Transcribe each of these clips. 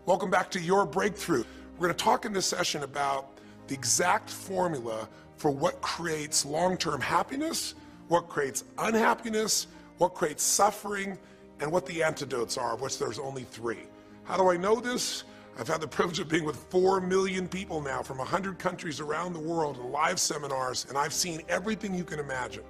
Welcome back to Your Breakthrough. We're going to talk in this session about the exact formula for what creates long-term happiness, what creates unhappiness, what creates suffering, and what the antidotes are, of which there's only 3. How do I know this? I've had the privilege of being with 4 million people now from 100 countries around the world in live seminars, and I've seen everything you can imagine.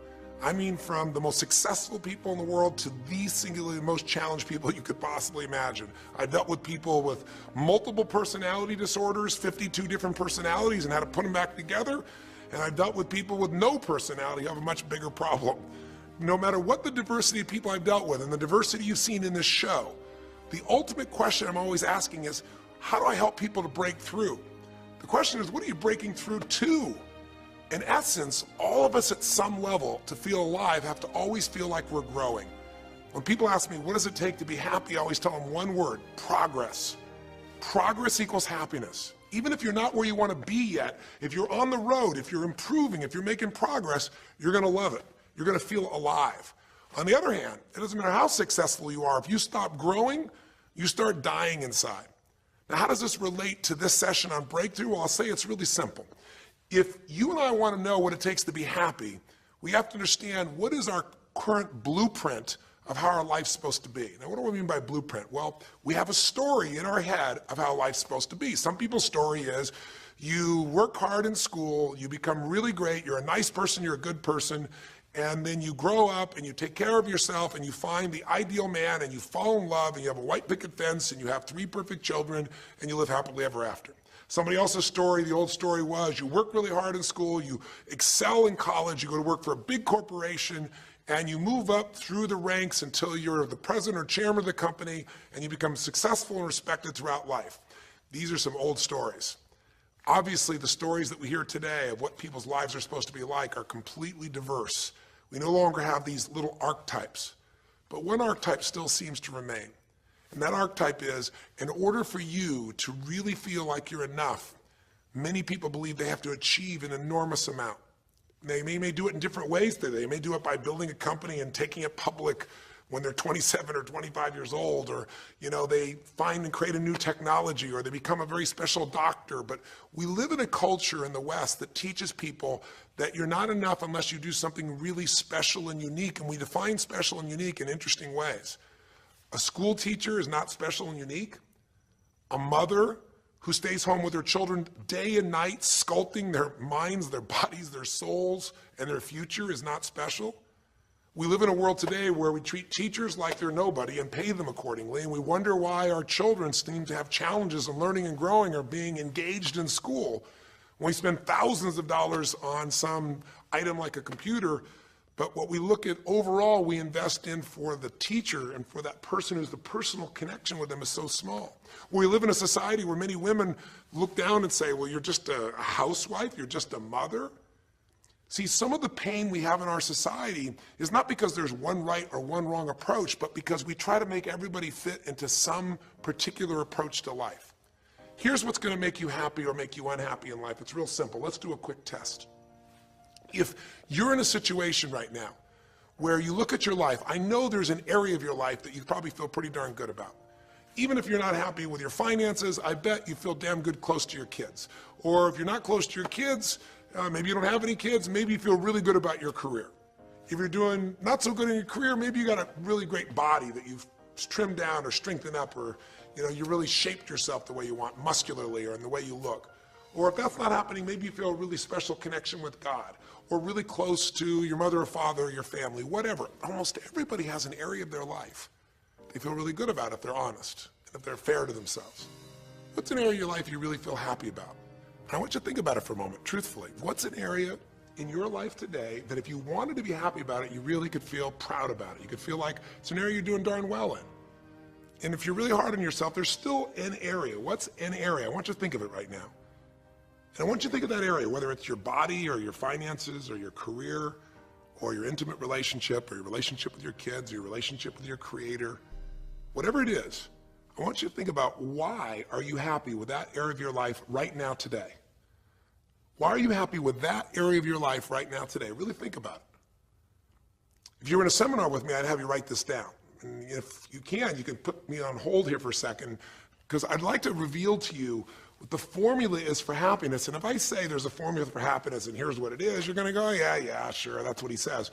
I mean, from the most successful people in the world to the singularly most challenged people you could possibly imagine. I've dealt with people with multiple personality disorders, 52 different personalities, and how to put them back together. And I've dealt with people with no personality who have a much bigger problem. No matter what the diversity of people I've dealt with and the diversity you've seen in this show, the ultimate question I'm always asking is, how do I help people to break through? The question is, what are you breaking through to? In essence, all of us at some level to feel alive have to always feel like we're growing. When people ask me, what does it take to be happy? I always tell them one word: progress. Progress equals happiness. Even if you're not where you want to be yet, if you're on the road, if you're improving, if you're making progress, you're going to love it. You're going to feel alive. On the other hand, it doesn't matter how successful you are. If you stop growing, you start dying inside. Now, how does this relate to this session on breakthrough? Well, I'll say it's really simple. If you and I want to know what it takes to be happy, we have to understand what is our current blueprint of how our life's supposed to be. Now, what do I mean by blueprint? Well, we have a story in our head of how life's supposed to be. Some people's story is you work hard in school, you become really great, you're a nice person, you're a good person, and then you grow up and you take care of yourself and you find the ideal man and you fall in love and you have a white picket fence and you have 3 perfect children and you live happily ever after. Somebody else's story, the old story was, you work really hard in school, you excel in college, you go to work for a big corporation, and you move up through the ranks until you're the president or chairman of the company, and you become successful and respected throughout life. These are some old stories. Obviously, the stories that we hear today of what people's lives are supposed to be like are completely diverse. We no longer have these little archetypes, but one archetype still seems to remain. And that archetype is, in order for you to really feel like you're enough, many people believe they have to achieve an enormous amount. They may do it in different ways today. They may do it by building a company and taking it public when they're 27 or 25 years old, or they find and create a new technology, or they become a very special doctor. But we live in a culture in the West that teaches people that you're not enough unless you do something really special and unique, and we define special and unique in interesting ways. A school teacher is not special and unique. A mother who stays home with her children day and night, sculpting their minds, their bodies, their souls, and their future is not special. We live in a world today where we treat teachers like they're nobody and pay them accordingly, and we wonder why our children seem to have challenges in learning and growing or being engaged in school. When we spend thousands of dollars on some item like a computer, but what we look at overall, we invest in for the teacher and for that person who's the personal connection with them is so small. We live in a society where many women look down and say, well, you're just a housewife, you're just a mother. See, some of the pain we have in our society is not because there's one right or one wrong approach, but because we try to make everybody fit into some particular approach to life. Here's what's going to make you happy or make you unhappy in life. It's real simple. Let's do a quick test. If you're in a situation right now where you look at your life, I know there's an area of your life that you probably feel pretty darn good about. Even if you're not happy with your finances, I bet you feel damn good close to your kids. Or if you're not close to your kids, maybe you don't have any kids, maybe you feel really good about your career. If you're doing not so good in your career, maybe you got a really great body that you've trimmed down or strengthened up, or you really shaped yourself the way you want, muscularly, or in the way you look. Or if that's not happening, maybe you feel a really special connection with God, or really close to your mother or father or your family, whatever. Almost everybody has an area of their life they feel really good about if they're honest and if they're fair to themselves. What's an area of your life you really feel happy about? And I want you to think about it for a moment, truthfully. What's an area in your life today that if you wanted to be happy about it, you really could feel proud about it? You could feel like it's an area you're doing darn well in. And if you're really hard on yourself, there's still an area. What's an area? I want you to think of it right now. And I want you to think of that area, whether it's your body or your finances or your career or your intimate relationship or your relationship with your kids or your relationship with your creator, whatever it is. I want you to think about, why are you happy with that area of your life right now today? Why are you happy with that area of your life right now today? Really think about it. If you were in a seminar with me, I'd have you write this down. And if you can put me on hold here for a second, because I'd like to reveal to you what the formula is for happiness. And if I say there's a formula for happiness and here's what it is, you're going to go, yeah, sure, that's what he says.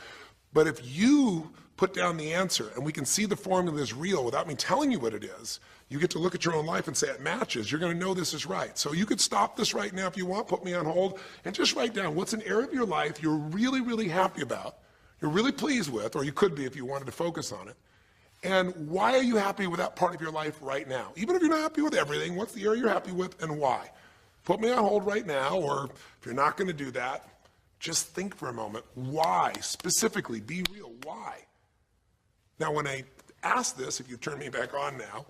But if you put down the answer and we can see the formula is real without me telling you what it is, you get to look at your own life and say it matches. You're going to know this is right. So you could stop this right now if you want, put me on hold, and just write down what's an area of your life you're really, really happy about, you're really pleased with, or you could be if you wanted to focus on it. And why are you happy with that part of your life right now? Even if you're not happy with everything, what's the area you're happy with and why? Put me on hold right now, or if you're not going to do that, just think for a moment. Why? Specifically, be real. Why? Now, when I ask this, if you turn me back on now,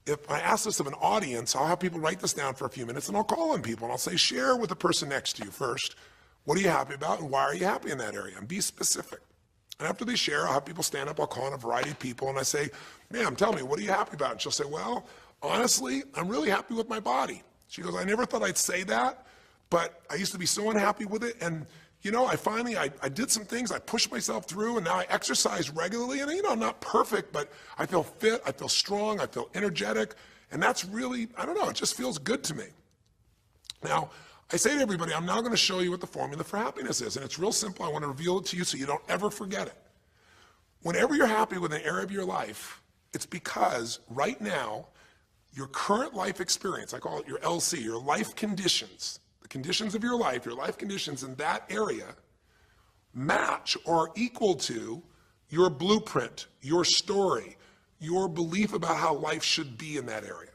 if I ask this of an audience, I'll have people write this down for a few minutes, and I'll call on people, and I'll say, share with the person next to you first. What are you happy about, and why are you happy in that area? And be specific. And after they share, I'll have people stand up, I'll call on a variety of people, and I say, ma'am, tell me, what are you happy about? And she'll say, well, honestly, I'm really happy with my body. She goes, I never thought I'd say that, but I used to be so unhappy with it, and you know, I did some things, I pushed myself through, and now I exercise regularly, and you know, I'm not perfect, but I feel fit, I feel strong, I feel energetic, and that's really, I don't know, it just feels good to me. Now, I say to everybody, I'm now going to show you what the formula for happiness is, and it's real simple. I want to reveal it to you so you don't ever forget it. Whenever you're happy with an area of your life, it's because right now, your current life experience, I call it your LC, your life conditions, the conditions of your life conditions in that area match or are equal to your blueprint, your story, your belief about how life should be in that area.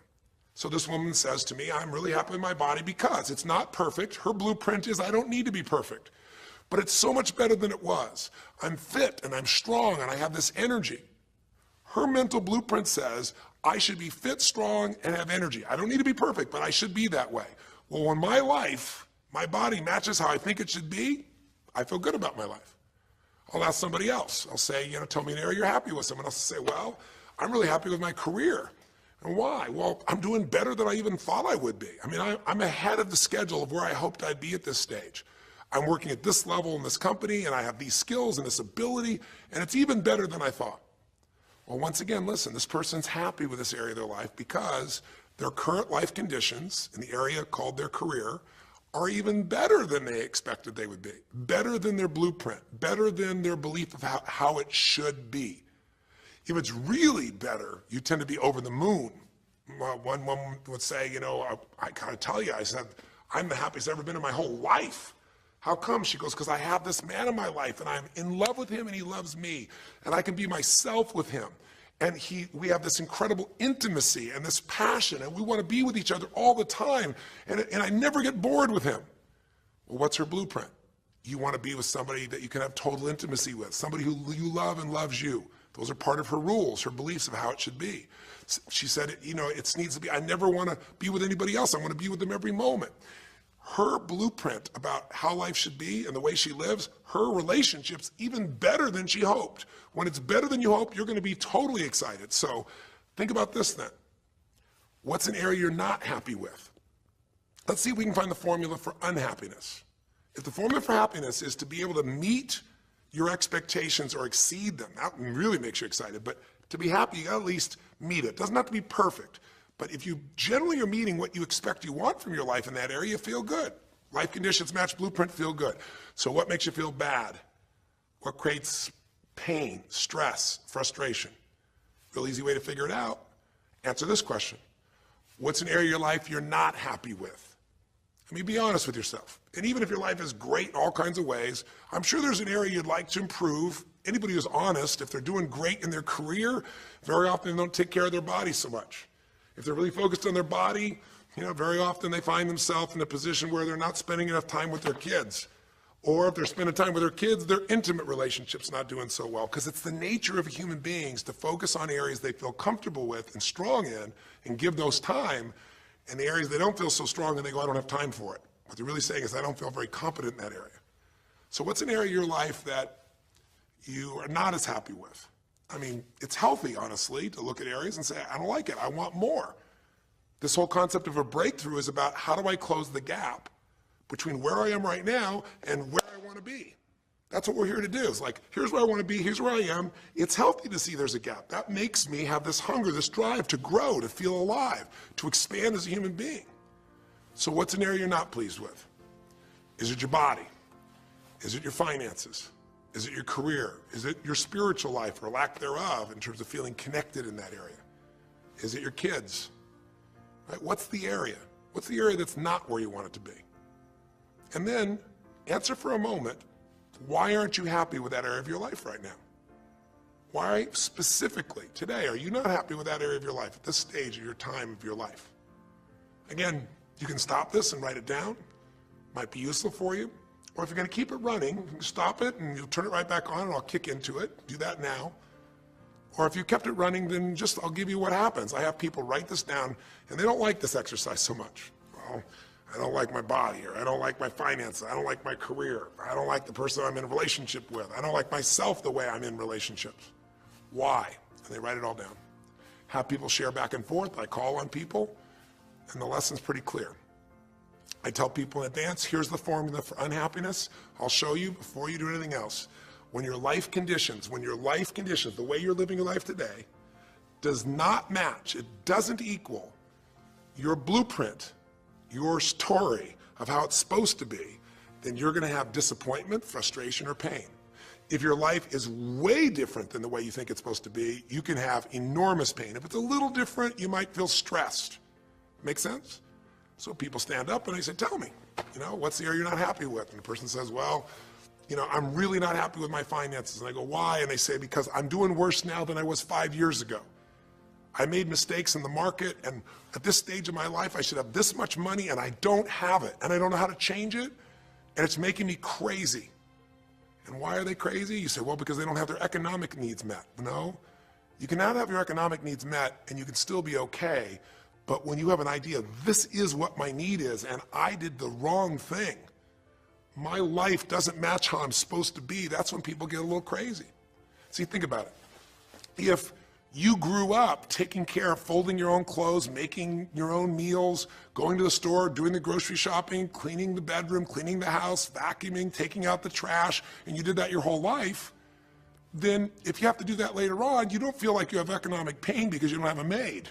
So this woman says to me, I'm really happy with my body because it's not perfect. Her blueprint is I don't need to be perfect, but it's so much better than it was. I'm fit and I'm strong and I have this energy. Her mental blueprint says I should be fit, strong, and have energy. I don't need to be perfect, but I should be that way. Well, when my life, my body matches how I think it should be, I feel good about my life. I'll ask somebody else. I'll say, you know, tell me an area you're happy with. Someone else will say, well, I'm really happy with my career. And why? Well, I'm doing better than I even thought I would be. I mean, I'm ahead of the schedule of where I hoped I'd be at this stage. I'm working at this level in this company, and I have these skills and this ability, and it's even better than I thought. Well, once again, listen, this person's happy with this area of their life because their current life conditions in the area called their career are even better than they expected they would be, better than their blueprint, better than their belief of how it should be. If it's really better, you tend to be over the moon. One woman would say, you know, I gotta tell you, I said, I'm the happiest I've ever been in my whole life. How come? She goes, because I have this man in my life and I'm in love with him and he loves me and I can be myself with him. And we have this incredible intimacy and this passion and we want to be with each other all the time and I never get bored with him. Well, what's her blueprint? You want to be with somebody that you can have total intimacy with, somebody who you love and loves you. Those are part of her rules, her beliefs of how it should be. She said, you know, it needs to be, I never want to be with anybody else. I want to be with them every moment. Her blueprint about how life should be and the way she lives, her relationship's even better than she hoped. When it's better than you hope, you're going to be totally excited. So think about this then. What's an area you're not happy with? Let's see if we can find the formula for unhappiness. If the formula for happiness is to be able to meet your expectations or exceed them, that really makes you excited, but to be happy, you gotta at least meet it. It doesn't have to be perfect, but if you generally are meeting what you expect you want from your life in that area, you feel good. Life conditions match blueprint, feel good. So what makes you feel bad? What creates pain, stress, frustration? Real easy way to figure it out. Answer this question. What's an area of your life you're not happy with? I mean, be honest with yourself. And even if your life is great in all kinds of ways, I'm sure there's an area you'd like to improve. Anybody who's honest, if they're doing great in their career, very often they don't take care of their body so much. If they're really focused on their body, you know, very often they find themselves in a position where they're not spending enough time with their kids. Or if they're spending time with their kids, their intimate relationship's not doing so well. Because it's the nature of human beings to focus on areas they feel comfortable with and strong in and give those time. And the areas they don't feel so strong and they go, I don't have time for it. What they're really saying is I don't feel very competent in that area. So what's an area of your life that you are not as happy with? I mean, it's healthy, honestly, to look at areas and say, I don't like it, I want more. This whole concept of a breakthrough is about how do I close the gap between where I am right now and where I want to be. That's what we're here to do. It's like, here's where I want to be, here's where I am. It's healthy to see there's a gap. That makes me have this hunger, this drive to grow, to feel alive, to expand as a human being. So what's an area you're not pleased with? Is it your body? Is it your finances? Is it your career? Is it your spiritual life or lack thereof in terms of feeling connected in that area? Is it your kids? Right? What's the area? What's the area that's not where you want it to be? And then answer for a moment, why aren't you happy with that area of your life right now? Why specifically today are you not happy with that area of your life at this stage of your time of your life? Again, you can stop this and write it down. Might be useful for you. Or if you're going to keep it running, you can stop it and you'll turn it right back on and I'll kick into it. Do that now. Or if you kept it running, then I'll give you what happens. I have people write this down and they don't like this exercise so much. Well, I don't like my body, or I don't like my finances, I don't like my career, I don't like the person I'm in a relationship with, I don't like myself the way I'm in relationships. Why? And they write it all down. Have people share back and forth. I call on people, and the lesson's pretty clear. I tell people in advance, here's the formula for unhappiness. I'll show you before you do anything else. When your life conditions, the way you're living your life today, does not match, it doesn't equal your blueprint, your story of how it's supposed to be, then you're going to have disappointment, frustration, or pain. If your life is way different than the way you think it's supposed to be, you can have enormous pain. If it's a little different, you might feel stressed. Make sense? So people stand up and they say, tell me, what's the area you're not happy with? And the person says, well, I'm really not happy with my finances. And I go, why? And they say, because I'm doing worse now than I was 5 years ago. I made mistakes in the market, and at this stage of my life, I should have this much money, and I don't have it, and I don't know how to change it, and it's making me crazy. And why are they crazy? You say, well, because they don't have their economic needs met. No, you can not have your economic needs met, and you can still be okay, but when you have an idea, this is what my need is, and I did the wrong thing, my life doesn't match how I'm supposed to be, that's when people get a little crazy. See, think about it. If you grew up taking care of folding your own clothes, making your own meals, going to the store, doing the grocery shopping, cleaning the bedroom, cleaning the house, vacuuming, taking out the trash, and you did that your whole life, then if you have to do that later on, you don't feel like you have economic pain because you don't have a maid.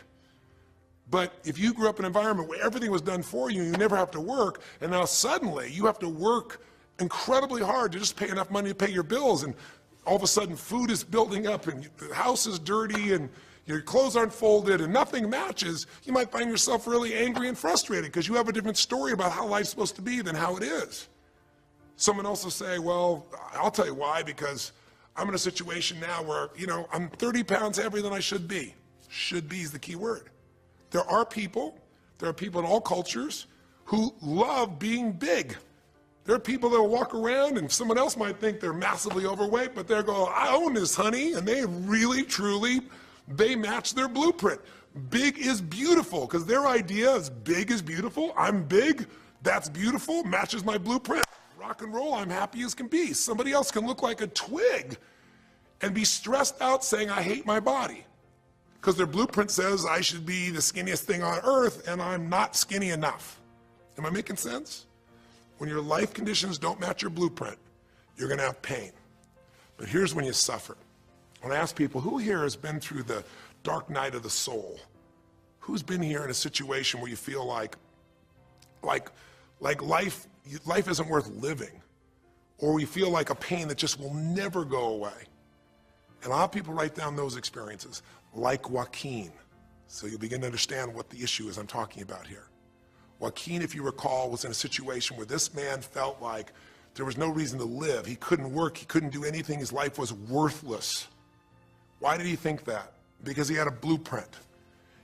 But if you grew up in an environment where everything was done for you, you never have to work, and now suddenly you have to work incredibly hard to just pay enough money to pay your bills, and all of a sudden food is building up and the house is dirty and your clothes aren't folded and nothing matches, you might find yourself really angry and frustrated because you have a different story about how life's supposed to be than how it is. Someone else will say, well, I'll tell you why, because I'm in a situation now where, I'm 30 pounds heavier than I should be. Should be is the key word. There are people in all cultures who love being big. There are people that will walk around and someone else might think they're massively overweight, but they're going, I own this, honey, and they really, truly, they match their blueprint. Big is beautiful, because their idea is big is beautiful. I'm big, that's beautiful, matches my blueprint. Rock and roll, I'm happy as can be. Somebody else can look like a twig and be stressed out saying, I hate my body, because their blueprint says I should be the skinniest thing on earth, and I'm not skinny enough. Am I making sense? When your life conditions don't match your blueprint, you're going to have pain. But here's when you suffer. When I ask people, who here has been through the dark night of the soul? Who's been here in a situation where you feel like life isn't worth living, or you feel like a pain that just will never go away? And a lot of people write down those experiences, like Joaquin. So you'll begin to understand what the issue is I'm talking about here. Joaquin, if you recall, was in a situation where this man felt like there was no reason to live. He couldn't work, he couldn't do anything, his life was worthless. Why did he think that? Because he had a blueprint.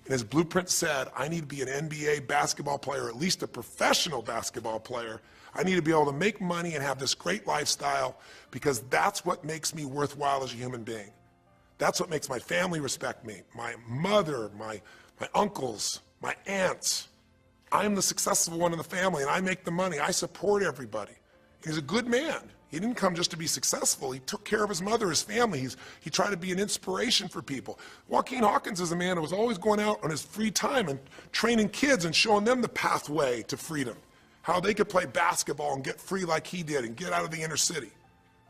And his blueprint said, I need to be an NBA basketball player, at least a professional basketball player. I need to be able to make money and have this great lifestyle, because that's what makes me worthwhile as a human being. That's what makes my family respect me, my mother, my uncles, my aunts. I'm the successful one in the family, and I make the money. I support everybody. He's a good man. He didn't come just to be successful. He took care of his mother, his family. He tried to be an inspiration for people. Joaquin Hawkins is a man who was always going out on his free time and training kids and showing them the pathway to freedom, how they could play basketball and get free like he did and get out of the inner city.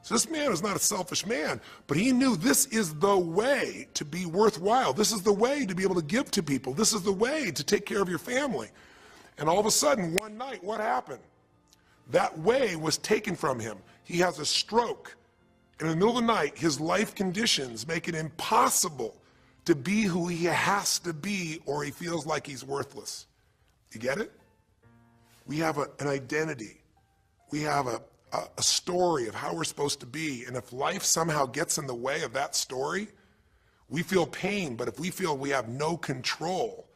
So this man is not a selfish man, but he knew this is the way to be worthwhile. This is the way to be able to give to people. This is the way to take care of your family. And all of a sudden, one night, what happened? That way was taken from him. He has a stroke. And in the middle of the night, his life conditions make it impossible to be who he has to be, or he feels like he's worthless. You get it? We have an identity. We have a story of how we're supposed to be. And if life somehow gets in the way of that story, we feel pain. But if we feel we have no control,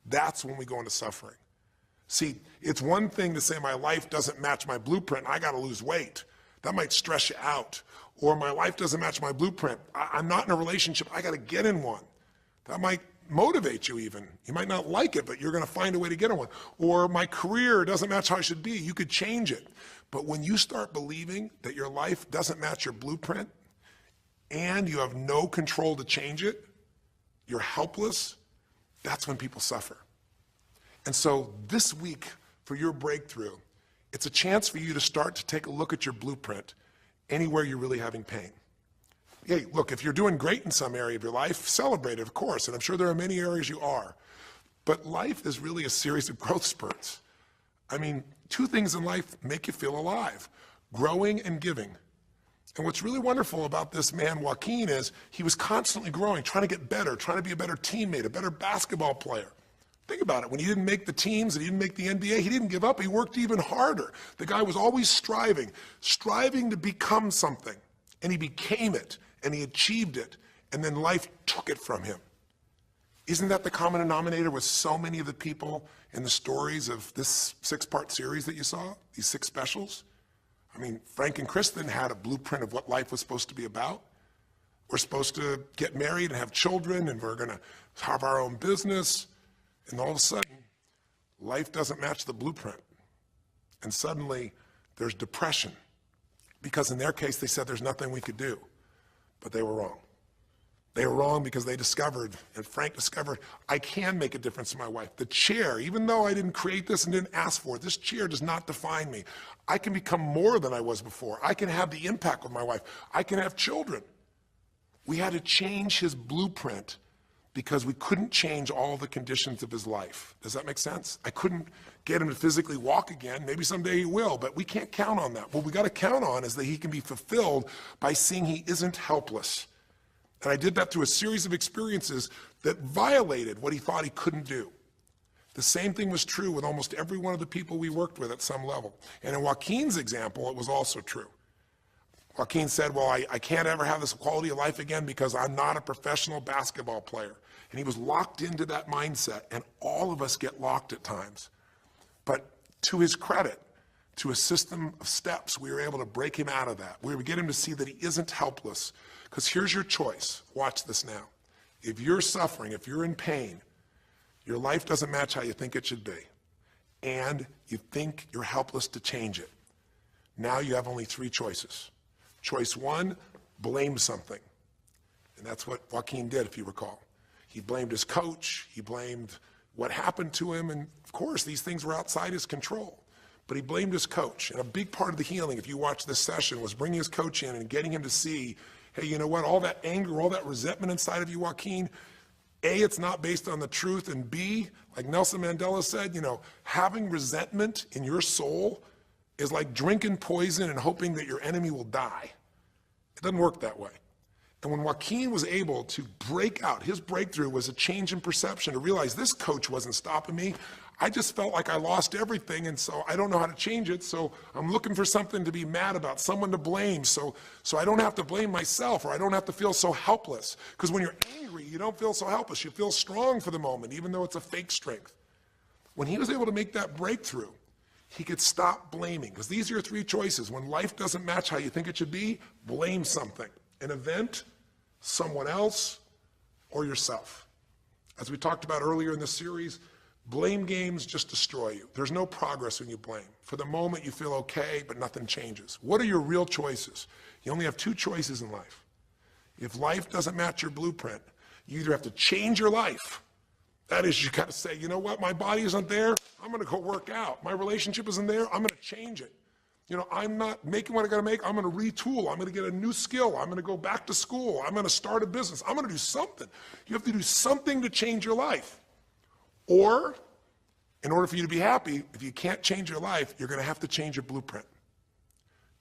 that's when we go into suffering. See, it's one thing to say my life doesn't match my blueprint. I got to lose weight. That might stress you out. Or my life doesn't match my blueprint. I'm not in a relationship. I got to get in one. That might motivate you even. You might not like it, but you're going to find a way to get in one. Or my career doesn't match how I should be. You could change it. But when you start believing that your life doesn't match your blueprint and you have no control to change it, you're helpless, that's when people suffer. And so this week for your breakthrough, it's a chance for you to start to take a look at your blueprint anywhere you're really having pain. Hey, look, if you're doing great in some area of your life, celebrate it, of course, and I'm sure there are many areas you are. But life is really a series of growth spurts. I mean, two things in life make you feel alive: growing and giving. And what's really wonderful about this man, Joaquin, is he was constantly growing, trying to get better, trying to be a better teammate, a better basketball player. Think about it. When he didn't make the teams and he didn't make the NBA, he didn't give up. He worked even harder. The guy was always striving to become something. And he became it, and he achieved it, and then life took it from him. Isn't that the common denominator with so many of the people in the stories of this 6-part series that you saw, these 6 specials? I mean, Frank and Kristen had a blueprint of what life was supposed to be about. We're supposed to get married and have children, and we're going to have our own business. And all of a sudden, life doesn't match the blueprint. And suddenly, there's depression. Because in their case, they said there's nothing we could do. But they were wrong. They were wrong because they discovered, and Frank discovered, I can make a difference in my wife. The chair, even though I didn't create this and didn't ask for it, this chair does not define me. I can become more than I was before. I can have the impact with my wife. I can have children. We had to change his blueprint because we couldn't change all the conditions of his life. Does that make sense? I couldn't get him to physically walk again. Maybe someday he will, but we can't count on that. What we got to count on is that he can be fulfilled by seeing he isn't helpless. And I did that through a series of experiences that violated what he thought he couldn't do. The same thing was true with almost every one of the people we worked with at some level. And in Joaquin's example, it was also true. Joaquin said, well, I can't ever have this quality of life again because I'm not a professional basketball player. And he was locked into that mindset, and all of us get locked at times. But to his credit, to a system of steps, we were able to break him out of that. We were able to get him to see that he isn't helpless. Because here's your choice. Watch this now. If you're suffering, if you're in pain, your life doesn't match how you think it should be, and you think you're helpless to change it, now you have only 3 choices. Choice 1, blame something. And that's what Joaquin did, if you recall. He blamed his coach. He blamed what happened to him. And of course, these things were outside his control. But he blamed his coach. And a big part of the healing, if you watch this session, was bringing his coach in and getting him to see, hey, you know what? All that anger, all that resentment inside of you, Joaquin, A, it's not based on the truth. And B, like Nelson Mandela said, having resentment in your soul is like drinking poison and hoping that your enemy will die. It doesn't work that way. And when Joaquin was able to break out, his breakthrough was a change in perception, to realize this coach wasn't stopping me. I just felt like I lost everything, and so I don't know how to change it, so I'm looking for something to be mad about, someone to blame, so I don't have to blame myself, or I don't have to feel so helpless. Because when you're angry, you don't feel so helpless. You feel strong for the moment, even though it's a fake strength. When he was able to make that breakthrough, he could stop blaming. Because these are your 3 choices. When life doesn't match how you think it should be, blame something. An event, someone else, or yourself. As we talked about earlier in the series, blame games just destroy you. There's no progress when you blame. For the moment, you feel okay, but nothing changes. What are your real choices? You only have 2 choices in life. If life doesn't match your blueprint, you either have to change your life. That is, you got to say, you know what, my body isn't there, I'm going to go work out. My relationship isn't there, I'm going to change it. I'm not making what I gotta make. I'm gonna retool. I'm gonna get a new skill. I'm gonna go back to school. I'm gonna start a business. I'm gonna do something. You have to do something to change your life. Or, in order for you to be happy, if you can't change your life, you're gonna have to change your blueprint.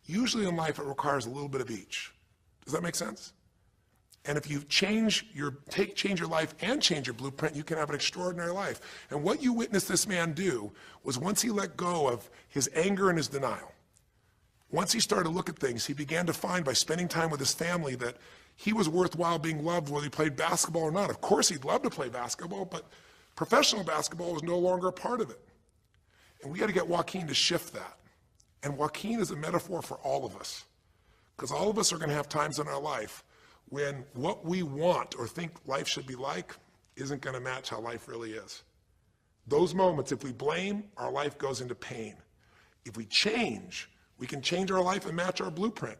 Usually in life, it requires a little bit of each. Does that make sense? And if you change your life and change your blueprint, you can have an extraordinary life. And what you witnessed this man do was once he let go of his anger and his denial, once he started to look at things, he began to find by spending time with his family that he was worthwhile being loved whether he played basketball or not. Of course he'd love to play basketball, but professional basketball was no longer a part of it. And we got to get Joaquin to shift that. And Joaquin is a metaphor for all of us, because all of us are going to have times in our life when what we want or think life should be like isn't going to match how life really is. Those moments, if we blame, our life goes into pain. If we change, we can change our life and match our blueprint.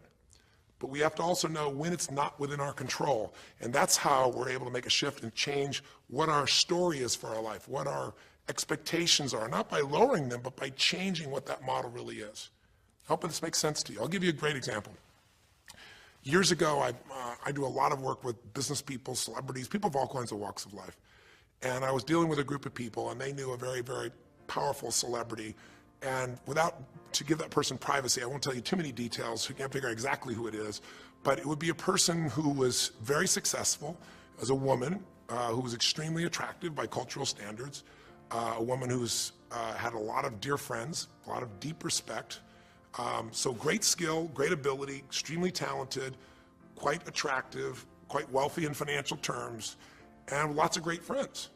But we have to also know when it's not within our control. And that's how we're able to make a shift and change what our story is for our life, what our expectations are, not by lowering them, but by changing what that model really is. Hoping this makes sense to you. I'll give you a great example. Years ago, I do a lot of work with business people, celebrities, people of all kinds of walks of life. And I was dealing with a group of people, and they knew a very, very powerful celebrity. And to give that person privacy, I won't tell you too many details, you can't figure out exactly who it is, but it would be a person who was very successful as a woman, who was extremely attractive by cultural standards, a woman who's had a lot of dear friends, a lot of deep respect, so great skill, great ability, extremely talented, quite attractive, quite wealthy in financial terms, and lots of great friends.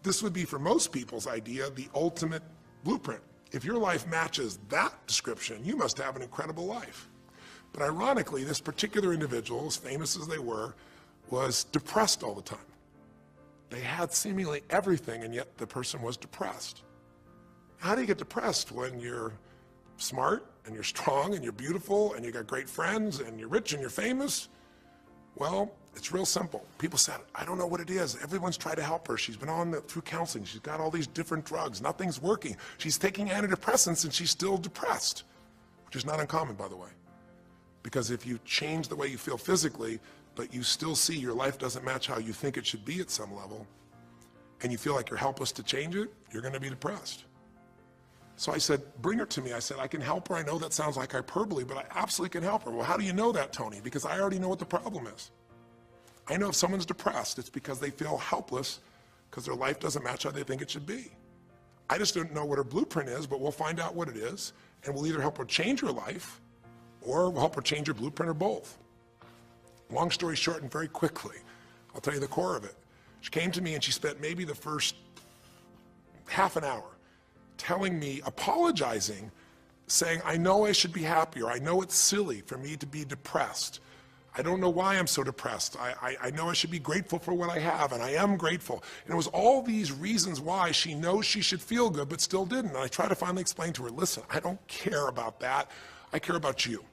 This would be, for most people's idea, the ultimate blueprint. If your life matches that description, you must have an incredible life. But ironically, this particular individual, as famous as they were, was depressed all the time. They had seemingly everything, and yet the person was depressed. How do you get depressed when you're smart, and you're strong, and you're beautiful, and you got great friends, and you're rich, and you're famous? Well, it's real simple. People said, I don't know what it is. Everyone's tried to help her. She's been through counseling. She's got all these different drugs. Nothing's working. She's taking antidepressants, and she's still depressed, which is not uncommon, by the way. Because if you change the way you feel physically, but you still see your life doesn't match how you think it should be at some level, and you feel like you're helpless to change it, you're going to be depressed. So I said, bring her to me. I said, I can help her. I know that sounds like hyperbole, but I absolutely can help her. Well, how do you know that, Tony? Because I already know what the problem is. I know if someone's depressed, it's because they feel helpless because their life doesn't match how they think it should be. I just don't know what her blueprint is, but we'll find out what it is, and we'll either help her change her life, or we'll help her change her blueprint, or both. Long story short, and very quickly, I'll tell you the core of it. She came to me and she spent maybe the first half an hour telling me, apologizing, saying, I know I should be happier. I know it's silly for me to be depressed. I don't know why I'm so depressed. I know I should be grateful for what I have, and I am grateful. And it was all these reasons why she knows she should feel good, but still didn't. And I tried to finally explain to her, listen, I don't care about that. I care about you.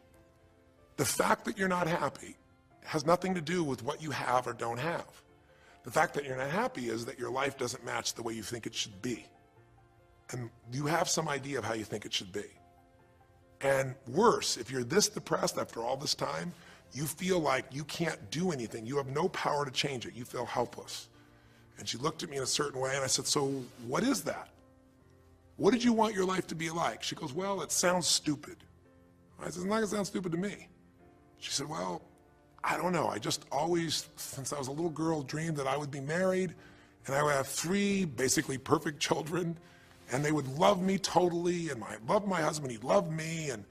The fact that you're not happy has nothing to do with what you have or don't have. The fact that you're not happy is that your life doesn't match the way you think it should be. And you have some idea of how you think it should be. And worse, if you're this depressed after all this time, you feel like you can't do anything. You have no power to change it. You feel helpless. And she looked at me in a certain way, and I said, so what is that? What did you want your life to be like? She goes, well, it sounds stupid. I said, it's not going to sound stupid to me. She said, well, I don't know. I just always, since I was a little girl, dreamed that I would be married, and I would have 3 basically perfect children, and they would love me totally, and I loved my husband, he loved me, and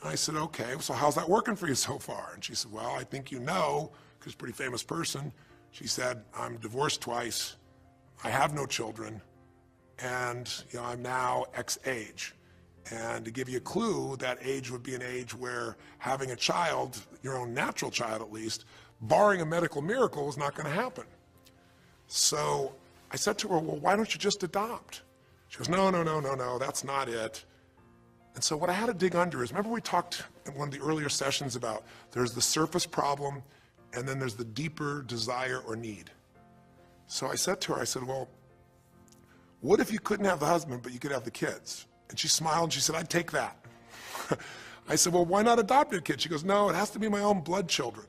I said, okay, so how's that working for you so far? And she said, well, I think you know, because she's a pretty famous person. She said, I'm divorced twice, I have no children, and I'm now X age. And to give you a clue, that age would be an age where having a child, your own natural child at least, barring a medical miracle, is not going to happen. So I said to her, well, why don't you just adopt? She goes, no, that's not it. And so what I had to dig under is, remember we talked in one of the earlier sessions about there's the surface problem and then there's the deeper desire or need. So I said to her, I said, well, what if you couldn't have the husband but you could have the kids? And she smiled and she said, I'd take that. I said, well, why not adopted kids? She goes, no, it has to be my own blood children.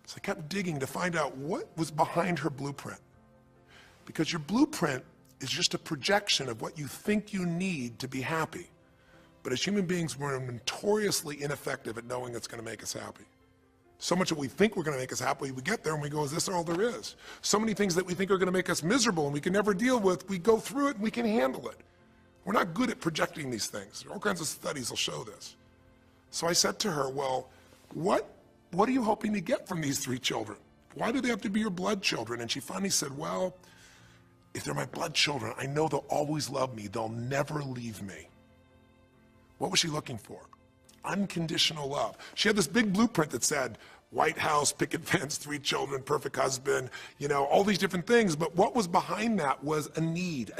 So I kept digging to find out what was behind her blueprint. Because your blueprint is just a projection of what you think you need to be happy. But as human beings, we're notoriously ineffective at knowing it's going to make us happy. So much that we think we're going to make us happy, we get there and we go, is this all there is? So many things that we think are going to make us miserable and we can never deal with, we go through it and we can handle it. We're not good at projecting these things. All kinds of studies will show this. So I said to her, well, what are you hoping to get from these 3 children? Why do they have to be your blood children? And she finally said, well, if they're my blood children, I know they'll always love me. They'll never leave me. What was she looking for? Unconditional love. She had this big blueprint that said, White House, picket fence, 3 children, perfect husband, all these different things. But what was behind that was a need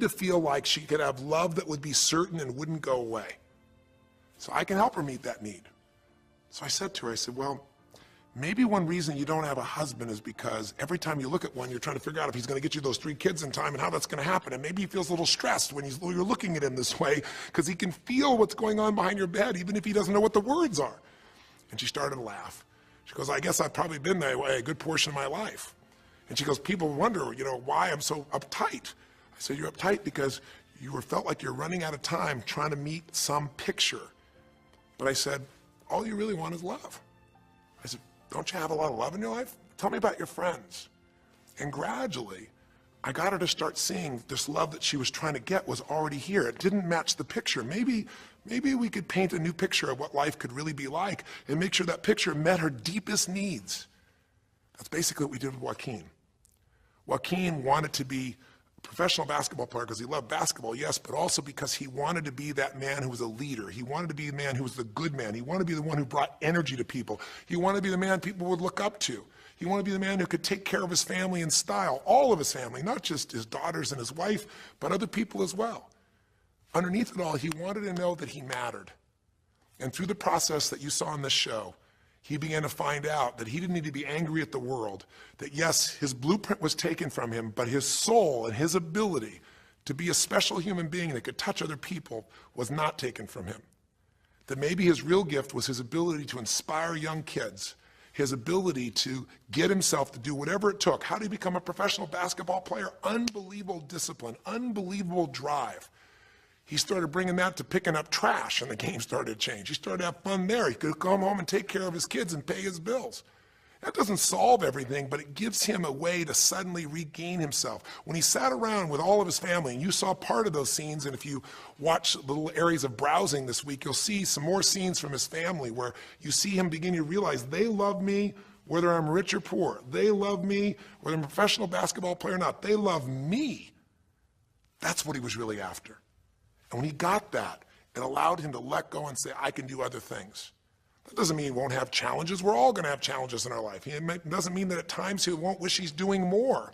to feel like she could have love that would be certain and wouldn't go away. So I can help her meet that need. So I said to her, well, maybe one reason you don't have a husband is because every time you look at one, you're trying to figure out if he's going to get you those 3 kids in time and how that's going to happen. And maybe he feels a little stressed when you're looking at him this way because he can feel what's going on behind your bed, even if he doesn't know what the words are. And she started to laugh. She goes, I guess I've probably been that way a good portion of my life. And she goes, people wonder, why I'm so uptight. I said, you're uptight because you felt like you're running out of time trying to meet some picture. But I said, all you really want is love. I said, don't you have a lot of love in your life? Tell me about your friends. And gradually, I got her to start seeing this love that she was trying to get was already here. It didn't match the picture. Maybe we could paint a new picture of what life could really be like and make sure that picture met her deepest needs. That's basically what we did with Joaquin. Joaquin wanted to be a professional basketball player because he loved basketball, yes, but also because he wanted to be that man who was a leader. He wanted to be the man who was the good man. He wanted to be the one who brought energy to people. He wanted to be the man people would look up to. He wanted to be the man who could take care of his family in style, all of his family, not just his daughters and his wife, but other people as well. Underneath it all, he wanted to know that he mattered. And through the process that you saw in this show, he began to find out that he didn't need to be angry at the world, that yes, his blueprint was taken from him, but his soul and his ability to be a special human being that could touch other people was not taken from him. That maybe his real gift was his ability to inspire young kids, his ability to get himself to do whatever it took. How did he become a professional basketball player? Unbelievable discipline, unbelievable drive. He started bringing that to picking up trash, and the game started to change. He started to have fun there. He could come home and take care of his kids and pay his bills. That doesn't solve everything, but it gives him a way to suddenly regain himself. When he sat around with all of his family, and you saw part of those scenes, and if you watch little areas of browsing this week, you'll see some more scenes from his family where you see him begin to realize they love me whether I'm rich or poor. They love me whether I'm a professional basketball player or not. They love me. That's what he was really after. And when he got that, it allowed him to let go and say, I can do other things. That doesn't mean he won't have challenges. We're all going to have challenges in our life. It doesn't mean that at times he won't wish he's doing more.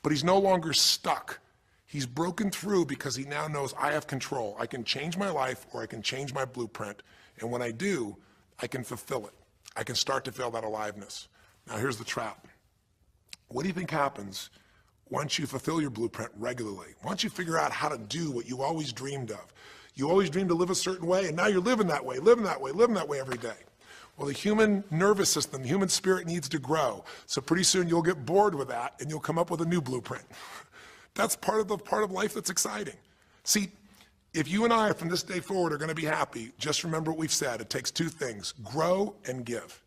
But he's no longer stuck. He's broken through because he now knows I have control. I can change my life or I can change my blueprint. And when I do, I can fulfill it. I can start to feel that aliveness. Now here's the trap. What do you think happens once you fulfill your blueprint regularly? Once you figure out how to do what you always dreamed of? You always dreamed to live a certain way, and now you're living that way every day. Well, the human nervous system, the human spirit needs to grow. So pretty soon you'll get bored with that and you'll come up with a new blueprint. That's part of life that's exciting. See, if you and I from this day forward are going to be happy, just remember what we've said. It takes 2 things, grow and give.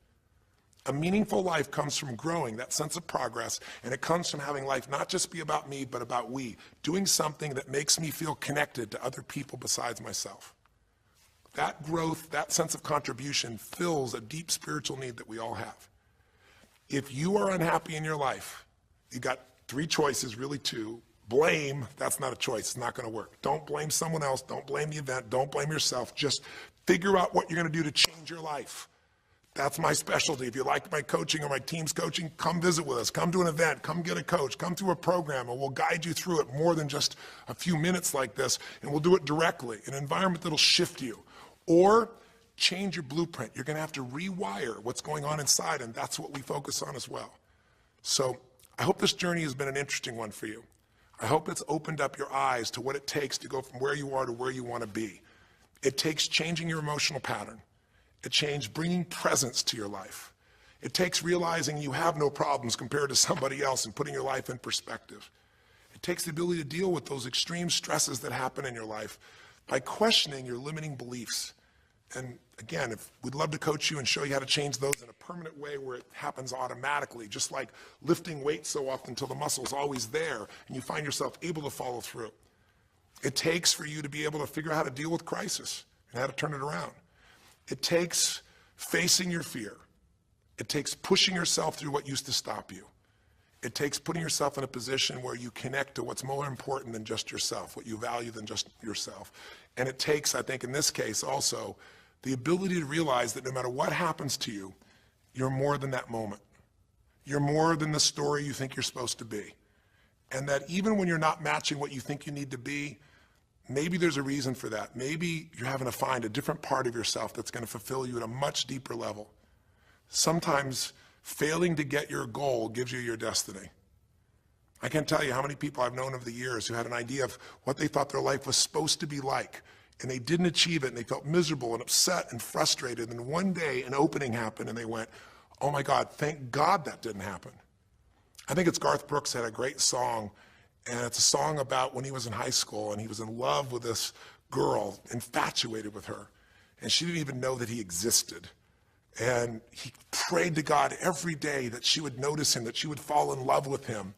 A meaningful life comes from growing, that sense of progress, and it comes from having life not just be about me, but about we, doing something that makes me feel connected to other people besides myself. That growth, that sense of contribution fills a deep spiritual need that we all have. If you are unhappy in your life, you've got 3 choices, really 2. Blame, that's not a choice, it's not going to work. Don't blame someone else, don't blame the event, don't blame yourself. Just figure out what you're going to do to change your life. That's my specialty. If you like my coaching or my team's coaching, come visit with us. Come to an event. Come get a coach. Come to a program, and we'll guide you through it more than just a few minutes like this, and we'll do it directly, an environment that'll shift you. Or change your blueprint. You're going to have to rewire what's going on inside, and that's what we focus on as well. So I hope this journey has been an interesting one for you. I hope it's opened up your eyes to what it takes to go from where you are to where you want to be. It takes changing your emotional pattern. It takes bringing presence to your life. It takes realizing you have no problems compared to somebody else and putting your life in perspective. It takes the ability to deal with those extreme stresses that happen in your life by questioning your limiting beliefs. And again, we'd love to coach you and show you how to change those in a permanent way where it happens automatically, just like lifting weights so often until the muscle's always there and you find yourself able to follow through. It takes for you to be able to figure out how to deal with crisis and how to turn it around. It takes facing your fear. It takes pushing yourself through what used to stop you. It takes putting yourself in a position where you connect to what's more important than just yourself, what you value than just yourself. And it takes, I think in this case also, the ability to realize that no matter what happens to you, you're more than that moment. You're more than the story you think you're supposed to be. And that even when you're not matching what you think you need to be, maybe there's a reason for that. Maybe you're having to find a different part of yourself that's going to fulfill you at a much deeper level. Sometimes failing to get your goal gives you your destiny. I can't tell you how many people I've known over the years who had an idea of what they thought their life was supposed to be like, and they didn't achieve it, and they felt miserable and upset and frustrated, and one day an opening happened, and they went, oh my God, thank God that didn't happen. I think it's Garth Brooks had a great song, and it's a song about when he was in high school, and he was in love with this girl, infatuated with her, and she didn't even know that he existed. And he prayed to God every day that she would notice him, that she would fall in love with him.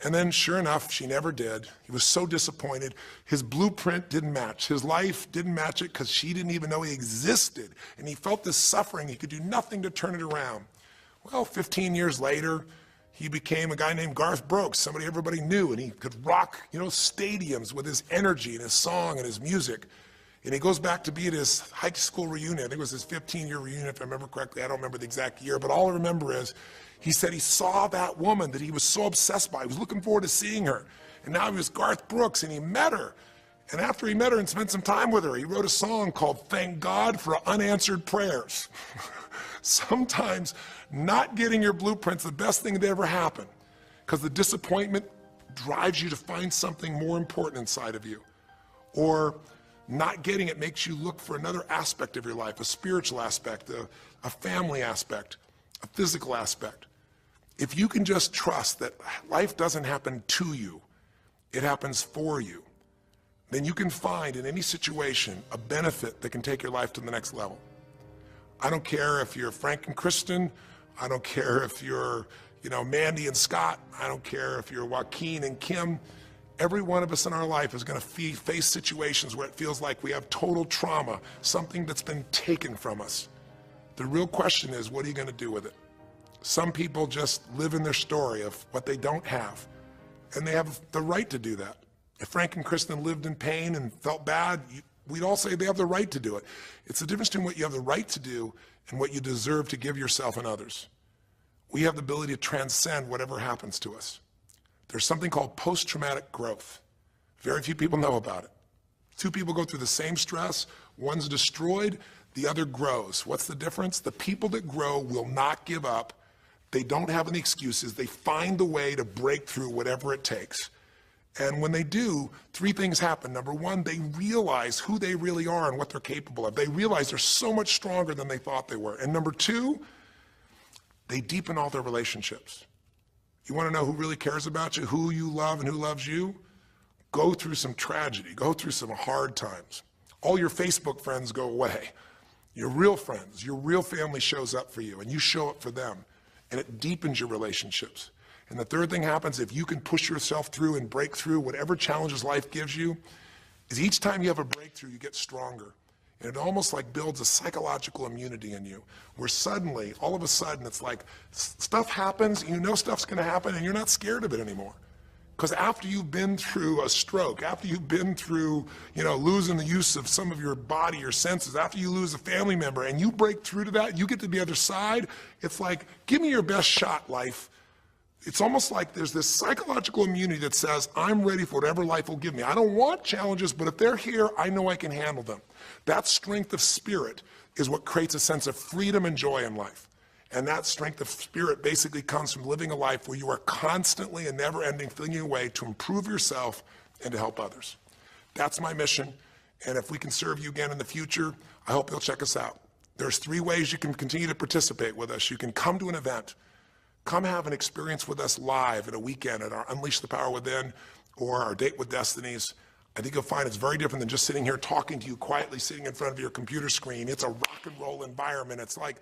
And then sure enough, she never did. He was so disappointed. His blueprint didn't match. His life didn't match it because she didn't even know he existed. And he felt this suffering. He could do nothing to turn it around. Well, 15 years later, he became a guy named Garth Brooks, somebody everybody knew, and he could rock, stadiums with his energy and his song and his music. And he goes back to be at his high school reunion. I think it was his 15-year reunion, if I remember correctly. I don't remember the exact year, but all I remember is he said he saw that woman that he was so obsessed by. He was looking forward to seeing her. And now he was Garth Brooks, and he met her. And after he met her and spent some time with her, he wrote a song called Thank God for Unanswered Prayers. Sometimes not getting your blueprint's the best thing that ever happened, because the disappointment drives you to find something more important inside of you. Or not getting it makes you look for another aspect of your life, a spiritual aspect, a family aspect, a physical aspect. If you can just trust that life doesn't happen to you, it happens for you, then you can find in any situation a benefit that can take your life to the next level. I don't care if you're Frank and Kristen. I don't care if you're, Mandy and Scott. I don't care if you're Joaquin and Kim. Every one of us in our life is going to face situations where it feels like we have total trauma, something that's been taken from us. The real question is, what are you going to do with it? Some people just live in their story of what they don't have, and they have the right to do that. If Frank and Kristen lived in pain and felt bad, we'd all say they have the right to do it. It's the difference between what you have the right to do and what you deserve to give yourself and others. We have the ability to transcend whatever happens to us. There's something called post-traumatic growth. Very few people know about it. Two people go through the same stress, one's destroyed, the other grows. What's the difference? The people that grow will not give up. They don't have any excuses. They find the way to break through whatever it takes. And when they do, three things happen. Number one, they realize who they really are and what they're capable of. They realize they're so much stronger than they thought they were. And number two, they deepen all their relationships. You want to know who really cares about you, who you love and who loves you? Go through some tragedy, go through some hard times. All your Facebook friends go away. Your real friends, your real family shows up for you, and you show up for them, and it deepens your relationships. And the third thing happens, if you can push yourself through and break through whatever challenges life gives you, is each time you have a breakthrough, you get stronger. And it almost like builds a psychological immunity in you, where suddenly, all of a sudden, it's like stuff happens, you know stuff's going to happen, and you're not scared of it anymore. Because after you've been through a stroke, after you've been through, losing the use of some of your body, your senses, after you lose a family member, and you break through to that, you get to the other side, it's like, give me your best shot, life. It's almost like there's this psychological immunity that says, I'm ready for whatever life will give me. I don't want challenges, but if they're here, I know I can handle them. That strength of spirit is what creates a sense of freedom and joy in life. And that strength of spirit basically comes from living a life where you are constantly and never ending filling your way to improve yourself and to help others. That's my mission. And if we can serve you again in the future, I hope you'll check us out. There's 3 ways you can continue to participate with us. You can come to an event, come have an experience with us live at a weekend at our Unleash the Power Within or our Date with Destinies. I think you'll find it's very different than just sitting here talking to you quietly, sitting in front of your computer screen. It's a rock and roll environment. It's like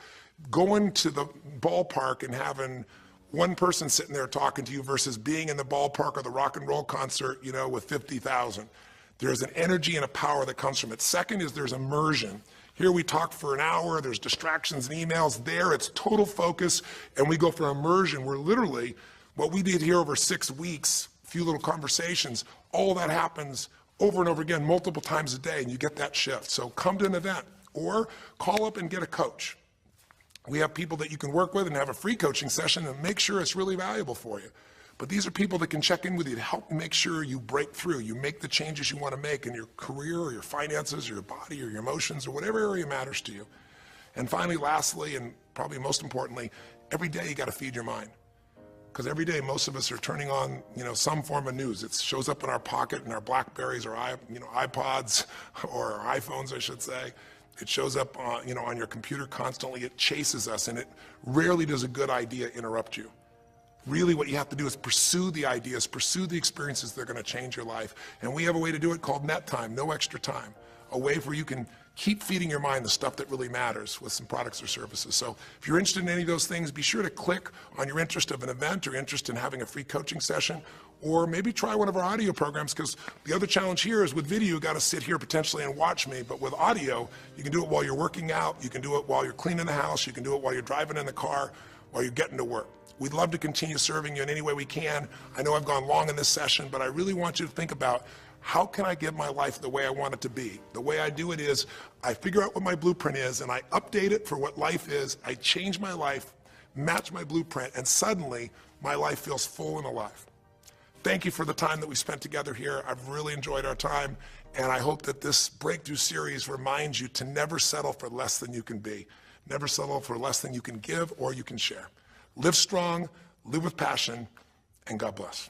going to the ballpark and having one person sitting there talking to you versus being in the ballpark or the rock and roll concert, with 50,000. There's an energy and a power that comes from it. Second is there's immersion. Here we talk for an hour, there's distractions and emails. There it's total focus, and we go for immersion where literally what we did here over 6 weeks, a few little conversations, all that happens over and over again, multiple times a day, and you get that shift. So come to an event or call up and get a coach. We have people that you can work with and have a free coaching session and make sure it's really valuable for you. But these are people that can check in with you to help make sure you break through, you make the changes you want to make in your career or your finances or your body or your emotions or whatever area matters to you. And finally, lastly, and probably most importantly, every day you got to feed your mind. Because every day most of us are turning on, some form of news. It shows up in our pocket, in our Blackberries or iPods or our iPhones, I should say. It shows up, on your computer constantly. It chases us, and it rarely does a good idea interrupt you. Really what you have to do is pursue the ideas, pursue the experiences that are going to change your life. And we have a way to do it called net time, no extra time. A way where you can keep feeding your mind the stuff that really matters with some products or services. So if you're interested in any of those things, be sure to click on your interest of an event or interest in having a free coaching session, or maybe try one of our audio programs, because the other challenge here is with video, you got to sit here potentially and watch me, but with audio, you can do it while you're working out, you can do it while you're cleaning the house, you can do it while you're driving in the car, while you're getting to work. We'd love to continue serving you in any way we can. I know I've gone long in this session, but I really want you to think about, how can I give my life the way I want it to be? The way I do it is I figure out what my blueprint is and I update it for what life is. I change my life, match my blueprint, and suddenly my life feels full and alive. Thank you for the time that we spent together here. I've really enjoyed our time, and I hope that this breakthrough series reminds you to never settle for less than you can be. Never settle for less than you can give or you can share. Live strong, live with passion, and God bless.